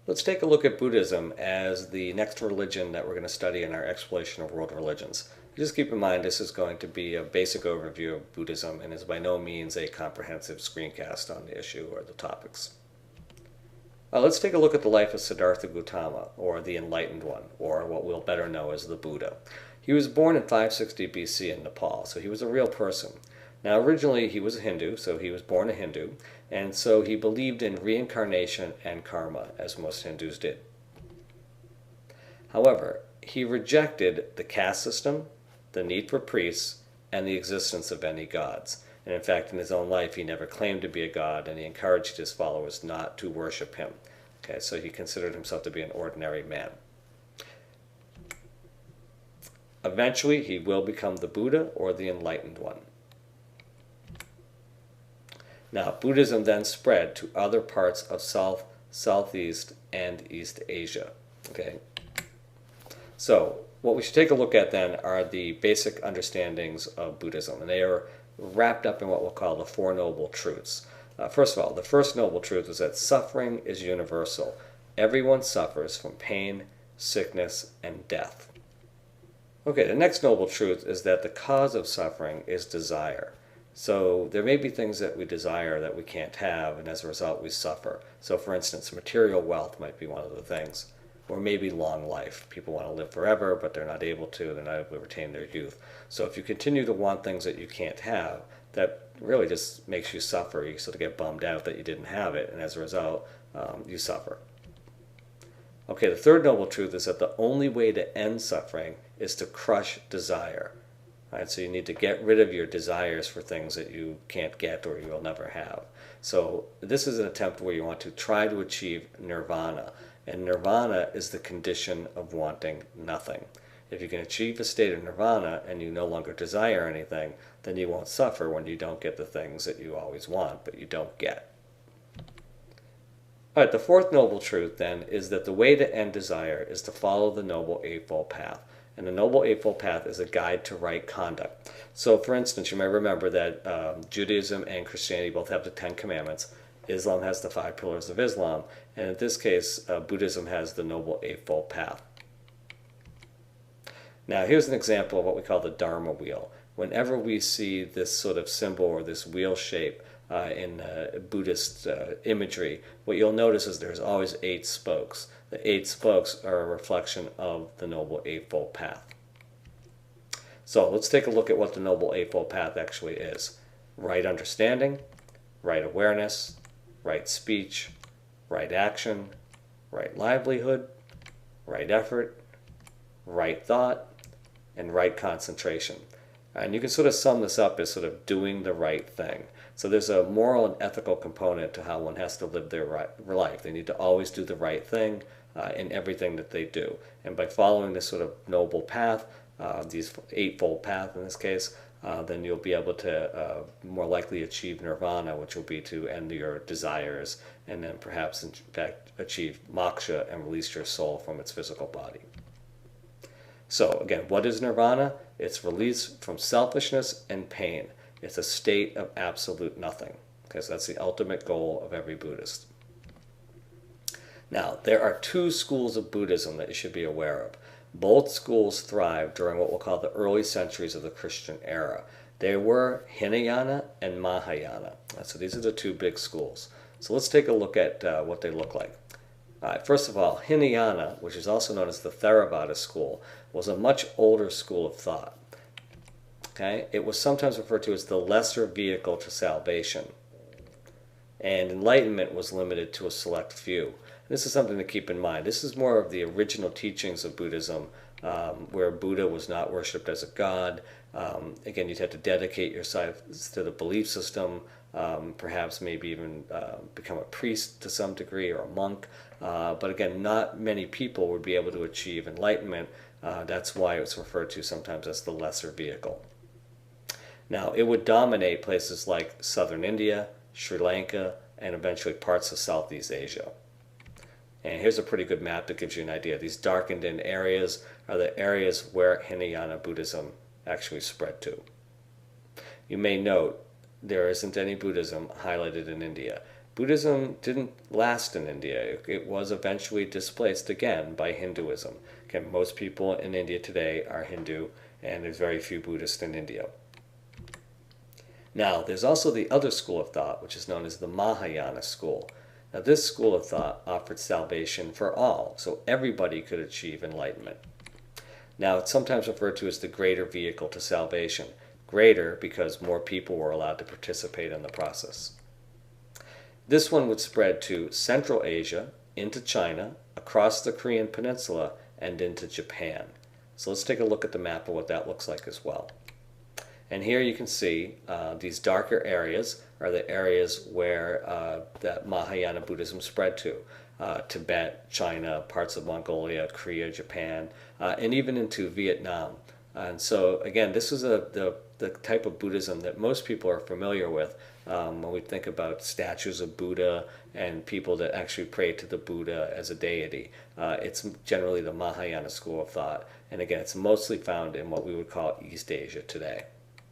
Let's take a look at Buddhism as the next religion that we're going to study in our exploration of world religions. Just keep in mind this is going to be a basic overview of Buddhism and is by no means a comprehensive screencast on the issue or the topics. Let's take a look at the life of Siddhartha Gautama, or the Enlightened One, or what we'll better know as the Buddha. He was born in 560 BC in Nepal, so he was a real person. Now, originally he was a Hindu, so he was born a Hindu, and so he believed in reincarnation and karma, as most Hindus did. However, he rejected the caste system, the need for priests, and the existence of any gods. And in fact, in his own life, he never claimed to be a god, and he encouraged his followers not to worship him. Okay, so he considered himself to be an ordinary man. Eventually, he will become the Buddha or the Enlightened One. Now, Buddhism then spread to other parts of South, Southeast, and East Asia. Okay, so what we should take a look at then are the basic understandings of Buddhism, and they are wrapped up in what we'll call the Four Noble Truths. First of all, the first noble truth is that suffering is universal. Everyone suffers from pain, sickness, and death. Okay, the next noble truth is that the cause of suffering is desire. So there may be things that we desire that we can't have, and as a result we suffer. So for instance, material wealth might be one of the things. Or maybe long life. People want to live forever, but they're not able to. They're not able to retain their youth. So if you continue to want things that you can't have, that really just makes you suffer. You sort of get bummed out that you didn't have it, and as a result, you suffer. Okay, the third noble truth is that the only way to end suffering is to crush desire. Right, so you need to get rid of your desires for things that you can't get or you will never have. So this is an attempt where you want to try to achieve nirvana. And nirvana is the condition of wanting nothing. If you can achieve a state of nirvana and you no longer desire anything, then you won't suffer when you don't get the things that you always want, but you don't get. All right, the fourth noble truth then is that the way to end desire is to follow the Noble Eightfold Path. And the Noble Eightfold Path is a guide to right conduct. So for instance, you may remember that Judaism and Christianity both have the Ten Commandments. Islam has the Five Pillars of Islam. And in this case, Buddhism has the Noble Eightfold Path. Now here's an example of what we call the Dharma wheel. Whenever we see this sort of symbol or this wheel shape in Buddhist imagery, what you'll notice is there's always 8 spokes. The 8 spokes are a reflection of the Noble Eightfold Path. So let's take a look at what the Noble Eightfold Path actually is. Right understanding, right awareness, right speech, right action, right livelihood, right effort, right thought, and right concentration. And you can sort of sum this up as sort of doing the right thing. So there's a moral and ethical component to how one has to live their life. They need to always do the right thing in everything that they do. And by following this sort of noble path, these eightfold path in this case, then you'll be able to more likely achieve nirvana, which will be to end your desires, and then perhaps in fact achieve moksha and release your soul from its physical body. So again, what is nirvana? It's release from selfishness and pain. It's a state of absolute nothing, because that's the ultimate goal of every Buddhist. Now, there are 2 schools of Buddhism that you should be aware of. Both schools thrived during what we'll call the early centuries of the Christian era. They were Hinayana and Mahayana. So these are the 2 big schools. So let's take a look at what they look like. First of all, Hinayana, which is also known as the Theravada school, was a much older school of thought. Okay? It was sometimes referred to as the lesser vehicle to salvation. And enlightenment was limited to a select few. This is something to keep in mind. This is more of the original teachings of Buddhism, where Buddha was not worshipped as a god. Again, you'd have to dedicate yourself to the belief system, perhaps maybe even become a priest to some degree or a monk. But again, not many people would be able to achieve enlightenment. That's why it's referred to sometimes as the lesser vehicle. Now, it would dominate places like southern India, Sri Lanka, and eventually parts of Southeast Asia. And here's a pretty good map that gives you an idea. These darkened in areas are the areas where Hinayana Buddhism actually spread to. You may note there isn't any Buddhism highlighted in India. Buddhism didn't last in India. It was eventually displaced again by Hinduism. Again, most people in India today are Hindu, and there's very few Buddhists in India. Now, there's also the other school of thought, which is known as the Mahayana school. Now, this school of thought offered salvation for all, so everybody could achieve enlightenment. Now, it's sometimes referred to as the greater vehicle to salvation. Greater because more people were allowed to participate in the process. This one would spread to Central Asia, into China, across the Korean Peninsula, and into Japan. So let's take a look at the map of what that looks like as well. And here you can see these darker areas are the areas where that Mahayana Buddhism spread to. Tibet, China, parts of Mongolia, Korea, Japan, and even into Vietnam. And so again, this is the type of Buddhism that most people are familiar with when we think about statues of Buddha and people that actually pray to the Buddha as a deity. It's generally the Mahayana school of thought. And again, it's mostly found in what we would call East Asia today.